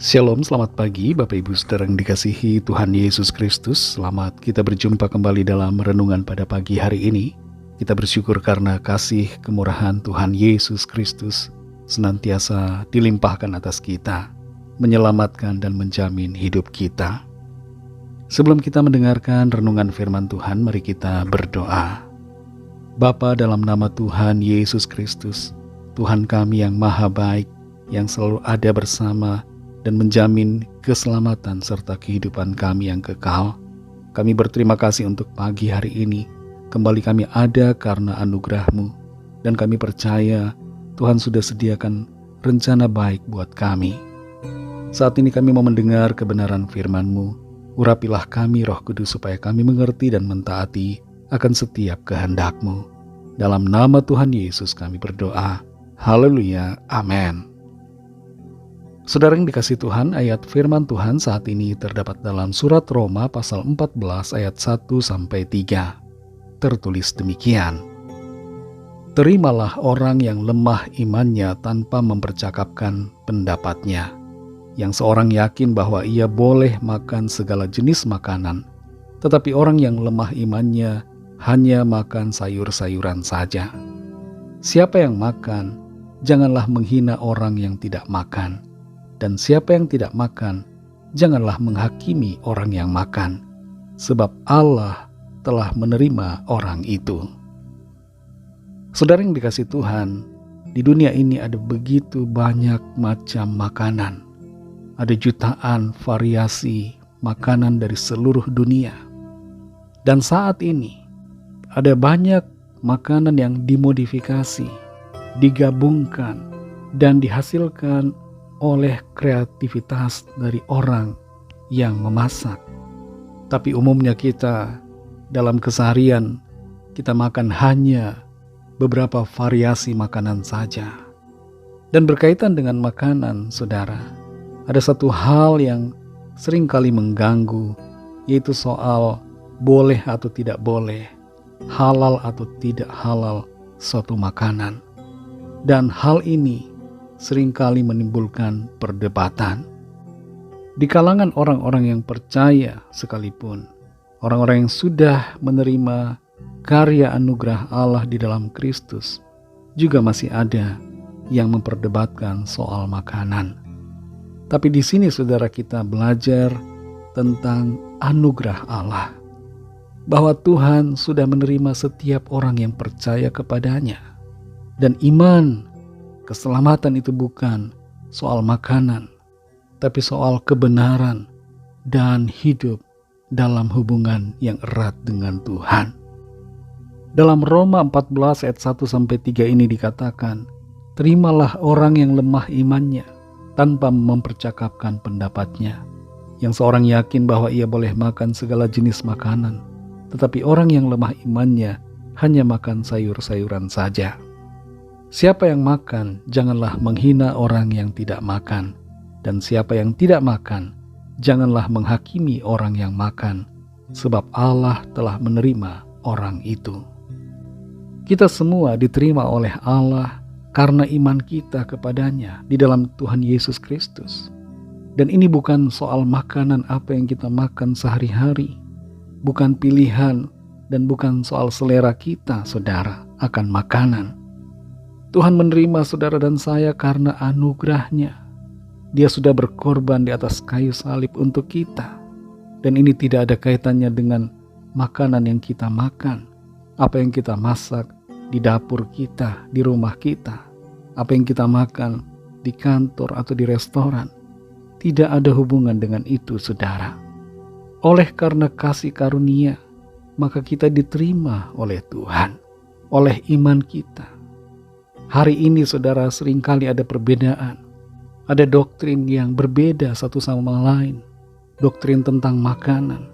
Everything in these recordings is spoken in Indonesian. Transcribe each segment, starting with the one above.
Shalom, selamat pagi Bapak Ibu Saudara yang dikasihi Tuhan Yesus Kristus. Selamat kita berjumpa kembali dalam renungan pada pagi hari ini. Kita bersyukur karena kasih kemurahan Tuhan Yesus Kristus senantiasa dilimpahkan atas kita, menyelamatkan dan menjamin hidup kita. Sebelum kita mendengarkan renungan firman Tuhan, mari kita berdoa. Bapa, dalam nama Tuhan Yesus Kristus, Tuhan kami yang maha baik, yang selalu ada bersama dan menjamin keselamatan serta kehidupan kami yang kekal. Kami berterima kasih untuk pagi hari ini. Kembali kami ada karena anugerah-Mu, dan kami percaya Tuhan sudah sediakan rencana baik buat kami. Saat ini kami mau mendengar kebenaran firman-Mu. Urapilah kami Roh Kudus supaya kami mengerti dan mentaati akan setiap kehendak-Mu. Dalam nama Tuhan Yesus kami berdoa. Haleluya, amin. Saudara yang dikasihi Tuhan, ayat firman Tuhan saat ini terdapat dalam surat Roma pasal 14 ayat 1-3. Tertulis demikian. Terimalah orang yang lemah imannya tanpa mempercakapkan pendapatnya, yang seorang yakin bahwa ia boleh makan segala jenis makanan, tetapi orang yang lemah imannya hanya makan sayur-sayuran saja. Siapa yang makan, janganlah menghina orang yang tidak makan. Dan siapa yang tidak makan, janganlah menghakimi orang yang makan, sebab Allah telah menerima orang itu. Saudara yang dikasihi Tuhan, di dunia ini ada begitu banyak macam makanan. Ada jutaan variasi makanan dari seluruh dunia. Dan saat ini, ada banyak makanan yang dimodifikasi, digabungkan, dan dihasilkan oleh kreativitas dari orang yang memasak. Tapi umumnya kita dalam keseharian kita makan hanya beberapa variasi makanan saja. Dan berkaitan dengan makanan, saudara, ada satu hal yang seringkali mengganggu, yaitu soal boleh atau tidak boleh, halal atau tidak halal suatu makanan. Dan hal ini seringkali menimbulkan perdebatan. Di kalangan orang-orang yang percaya sekalipun, orang-orang yang sudah menerima karya anugerah Allah di dalam Kristus, juga masih ada yang memperdebatkan soal makanan. Tapi di sini saudara kita belajar tentang anugerah Allah, bahwa Tuhan sudah menerima setiap orang yang percaya kepadanya. Dan iman, keselamatan itu bukan soal makanan, tapi soal kebenaran dan hidup dalam hubungan yang erat dengan Tuhan. Dalam Roma 14 ayat 1-3 ini dikatakan, terimalah orang yang lemah imannya tanpa mempercakapkan pendapatnya, yang seorang yakin bahwa ia boleh makan segala jenis makanan, tetapi orang yang lemah imannya hanya makan sayur-sayuran saja. Siapa yang makan, janganlah menghina orang yang tidak makan. Dan siapa yang tidak makan, janganlah menghakimi orang yang makan, sebab Allah telah menerima orang itu. Kita semua diterima oleh Allah karena iman kita kepadanya di dalam Tuhan Yesus Kristus. Dan ini bukan soal makanan apa yang kita makan sehari-hari, bukan pilihan dan bukan soal selera kita, saudara, akan makanan. Tuhan menerima saudara dan saya karena anugerah-Nya. Dia sudah berkorban di atas kayu salib untuk kita. Dan ini tidak ada kaitannya dengan makanan yang kita makan, apa yang kita masak di dapur kita, di rumah kita, apa yang kita makan di kantor atau di restoran. Tidak ada hubungan dengan itu, saudara. Oleh karena kasih karunia, maka kita diterima oleh Tuhan, oleh iman kita. Hari ini saudara, seringkali ada perbedaan. Ada doktrin yang berbeda satu sama lain. Doktrin tentang makanan.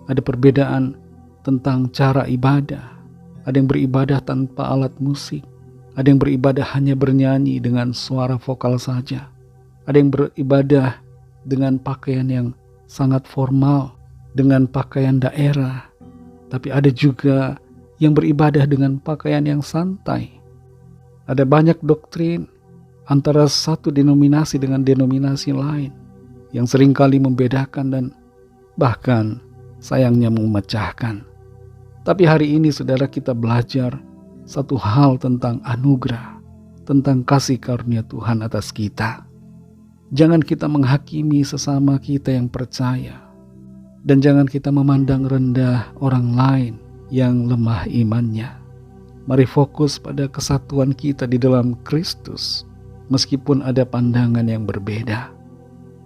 Ada perbedaan tentang cara ibadah. Ada yang beribadah tanpa alat musik. Ada yang beribadah hanya bernyanyi dengan suara vokal saja. Ada yang beribadah dengan pakaian yang sangat formal, dengan pakaian daerah. Tapi ada juga yang beribadah dengan pakaian yang santai. Ada banyak doktrin antara satu denominasi dengan denominasi lain. yang seringkali membedakan dan bahkan sayangnya memecahkan. Tapi hari ini saudara, kita belajar satu hal tentang anugerah, tentang kasih karunia Tuhan atas kita. Jangan kita menghakimi sesama kita yang percaya, dan jangan kita memandang rendah orang lain yang lemah imannya. Mari fokus pada kesatuan kita di dalam Kristus, meskipun ada pandangan yang berbeda.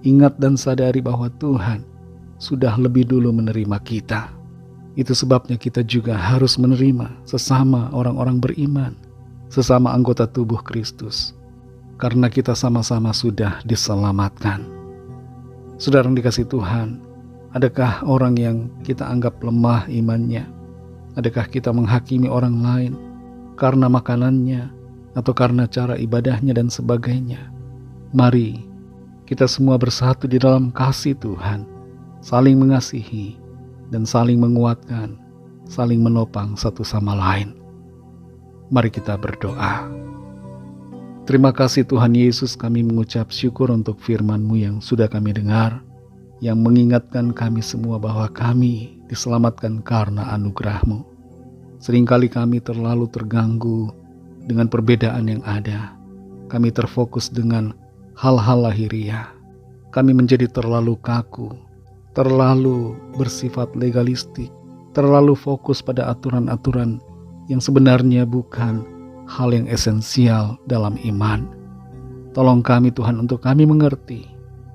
Ingat dan sadari bahwa Tuhan sudah lebih dulu menerima kita. Itu sebabnya kita juga harus menerima sesama orang-orang beriman, sesama anggota tubuh Kristus, karena kita sama-sama sudah diselamatkan. Saudara yang dikasihi Tuhan, adakah orang yang kita anggap lemah imannya? Adakah kita menghakimi orang lain karena makanannya atau karena cara ibadahnya dan sebagainya? Mari kita semua bersatu di dalam kasih Tuhan, saling mengasihi dan saling menguatkan, saling menopang satu sama lain. Mari kita berdoa. Terima kasih Tuhan Yesus, kami mengucap syukur untuk firman-Mu yang sudah kami dengar, yang mengingatkan kami semua bahwa kami diselamatkan karena anugerah-Mu. Seringkali kami terlalu terganggu dengan perbedaan yang ada. Kami terfokus dengan hal-hal lahiriah. Kami menjadi terlalu kaku, terlalu bersifat legalistik, terlalu fokus pada aturan-aturan yang sebenarnya bukan hal yang esensial dalam iman. Tolong kami Tuhan untuk kami mengerti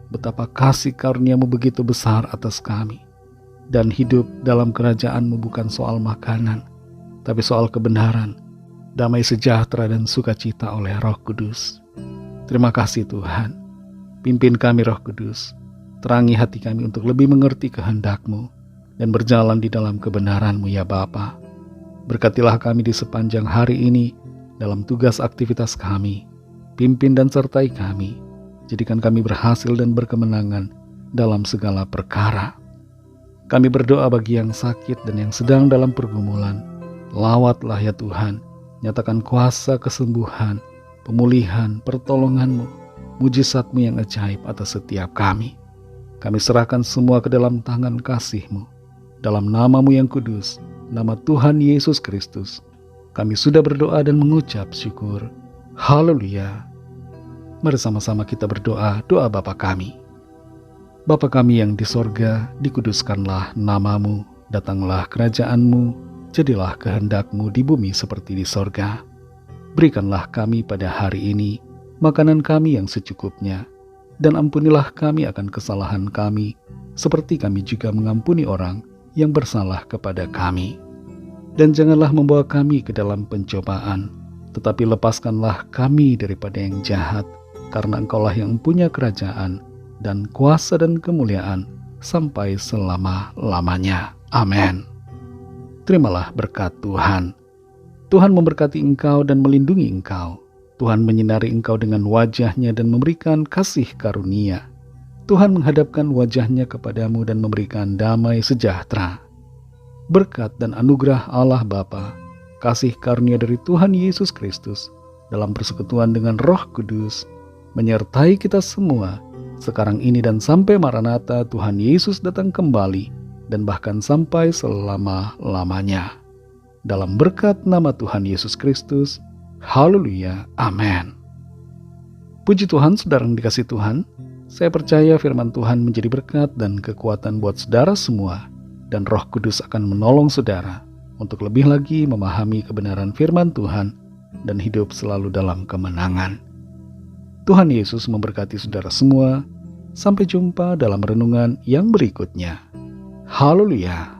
betapa kasih karunia-Mu begitu besar atas kami. Dan hidup dalam kerajaan-Mu bukan soal makanan, tapi soal kebenaran, damai sejahtera dan sukacita oleh Roh Kudus. Terima kasih Tuhan. Pimpin kami Roh Kudus. Terangi hati kami untuk lebih mengerti kehendak-Mu dan berjalan di dalam kebenaran-Mu ya Bapa. Berkatilah kami di sepanjang hari ini dalam tugas aktivitas kami. Pimpin dan sertai kami. Jadikan kami berhasil dan berkemenangan dalam segala perkara. Kami berdoa bagi yang sakit dan yang sedang dalam pergumulan. Lawatlah ya Tuhan. Nyatakan kuasa kesembuhan, pemulihan, pertolongan-Mu, mujizat-Mu yang ajaib atas setiap kami. Kami serahkan semua ke dalam tangan kasih-Mu. Dalam nama-Mu yang kudus, nama Tuhan Yesus Kristus, kami sudah berdoa dan mengucap syukur. Haleluya. Mari sama-sama kita berdoa, doa Bapa kami. Bapa kami yang di sorga, dikuduskanlah nama-Mu, datanglah kerajaan-Mu, jadilah kehendak-Mu di bumi seperti di sorga. Berikanlah kami pada hari ini makanan kami yang secukupnya, dan ampunilah kami akan kesalahan kami, seperti kami juga mengampuni orang yang bersalah kepada kami. Dan janganlah membawa kami ke dalam pencobaan, tetapi lepaskanlah kami daripada yang jahat, karena Engkaulah yang punya kerajaan, dan kuasa dan kemuliaan, sampai selama-lamanya. Amin. Terimalah berkat Tuhan. Tuhan memberkati engkau dan melindungi engkau. Tuhan menyinari engkau dengan wajah-Nya dan memberikan kasih karunia. Tuhan menghadapkan wajah-Nya kepadamu dan memberikan damai sejahtera. Berkat dan anugerah Allah Bapa, kasih karunia dari Tuhan Yesus Kristus, dalam persekutuan dengan Roh Kudus, menyertai kita semua, sekarang ini dan sampai Maranatha Tuhan Yesus datang kembali, dan bahkan sampai selama-lamanya. Dalam berkat nama Tuhan Yesus Kristus, haleluya, amin. Puji Tuhan, saudara yang dikasihi Tuhan, saya percaya firman Tuhan menjadi berkat dan kekuatan buat saudara semua, dan Roh Kudus akan menolong saudara untuk lebih lagi memahami kebenaran firman Tuhan dan hidup selalu dalam kemenangan. Tuhan Yesus memberkati saudara semua. Sampai jumpa dalam renungan yang berikutnya. Haleluya.